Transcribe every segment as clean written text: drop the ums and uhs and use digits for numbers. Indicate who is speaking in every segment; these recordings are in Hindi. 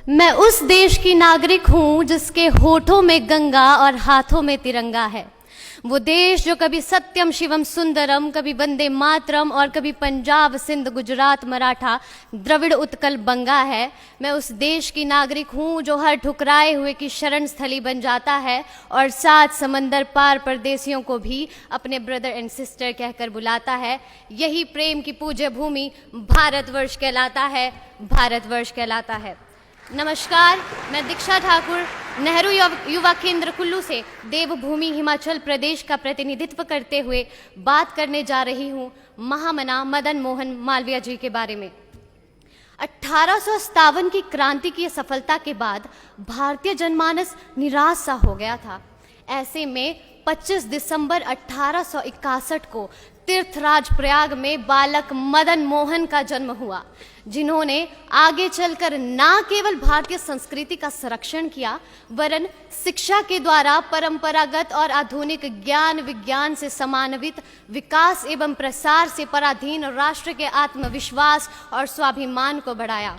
Speaker 1: मैं उस देश की नागरिक हूँ जिसके होठों में गंगा और हाथों में तिरंगा है। वो देश जो कभी सत्यम शिवम सुंदरम, कभी वंदे मातरम और कभी पंजाब सिंध गुजरात मराठा द्रविड़ उत्कल बंगा है। मैं उस देश की नागरिक हूँ जो हर ठुकराए हुए की शरण स्थली बन जाता है और 7 समंदर पार परदेसियों को भी अपने ब्रदर एंड सिस्टर कहकर बुलाता है। यही प्रेम की पूज्य भूमि भारतवर्ष कहलाता है, भारतवर्ष कहलाता है। नमस्कार, मैं दीक्षा ठाकुर नेहरू युवा केंद्र कुल्लू से देवभूमि हिमाचल प्रदेश का प्रतिनिधित्व करते हुए बात करने जा रही हूँ महामना मदन मोहन मालवीय जी के बारे में। 1857 की क्रांति की सफलता के बाद भारतीय जनमानस निराश सा हो गया था। ऐसे में 25 दिसंबर 1861 को तीर्थराज प्रयाग में बालक मदन मोहन का जन्म हुआ, जिन्होंने आगे चलकर न केवल भारतीय संस्कृति का संरक्षण किया वरन शिक्षा के द्वारा परंपरागत और आधुनिक ज्ञान विज्ञान से समान्वित विकास एवं प्रसार से पराधीन राष्ट्र के आत्मविश्वास और स्वाभिमान को बढ़ाया।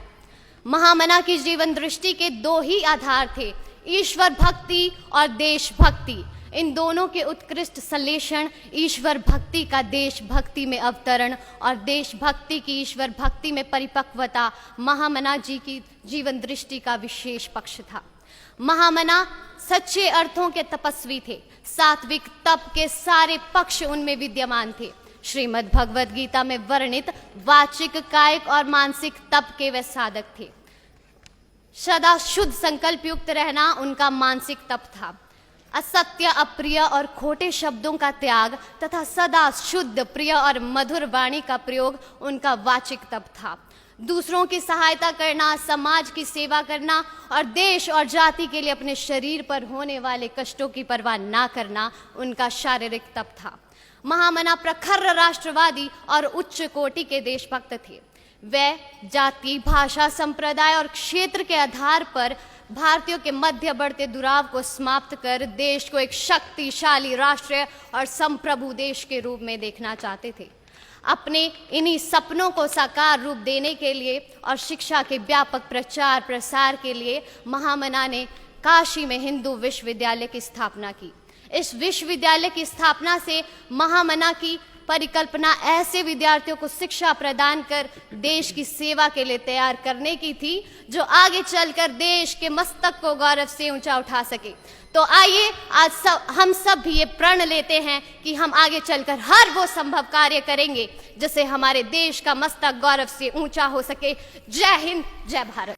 Speaker 1: महामना की जीवन दृष्टि के 2 ही आधार थे, ईश्वर भक्ति और देशभक्ति। इन दोनों के उत्कृष्ट संश्लेषण, ईश्वर भक्ति का देशभक्ति में अवतरण और देशभक्ति की ईश्वर भक्ति में परिपक्वता महामना जी की जीवन दृष्टि का विशेष पक्ष था। महामना सच्चे अर्थों के तपस्वी थे। सात्विक तप के सारे पक्ष उनमें विद्यमान थे। श्रीमद् भगवद गीता में वर्णित वाचिक, कायिक और मानसिक तप के वे साधक थे। सदा शुद्ध संकल्प युक्त रहना उनका मानसिक तप था। असत्य, अप्रिय और खोटे शब्दों का त्याग तथा सदा शुद्ध, प्रिय और मधुर वाणी का प्रयोग उनका वाचिक तप था। दूसरों की सहायता करना, समाज की सेवा करना और देश और जाति के लिए अपने शरीर पर होने वाले कष्टों की परवाह ना करना उनका शारीरिक तप था। महामना प्रखर राष्ट्रवादी और उच्च कोटि के देशभक्त थे। वे जाति, भाषा, संप्रदाय और क्षेत्र के आधार पर भारतीयों के मध्य बढ़ते दुराव को समाप्त कर देश को एक शक्तिशाली राष्ट्र और संप्रभु देश के रूप में देखना चाहते थे। अपने इन्हीं सपनों को साकार रूप देने के लिए और शिक्षा के व्यापक प्रचार प्रसार के लिए महामना ने काशी में हिंदू विश्वविद्यालय की स्थापना की। इस विश्वविद्यालय की स्थापना से महामना की परिकल्पना ऐसे विद्यार्थियों को शिक्षा प्रदान कर देश की सेवा के लिए तैयार करने की थी जो आगे चलकर देश के मस्तक को गौरव से ऊंचा उठा सके। तो आइए आज हम सब भी ये प्रण लेते हैं कि हम आगे चलकर हर वो संभव कार्य करेंगे जिससे हमारे देश का मस्तक गौरव से ऊंचा हो सके। जय हिंद, जय भारत।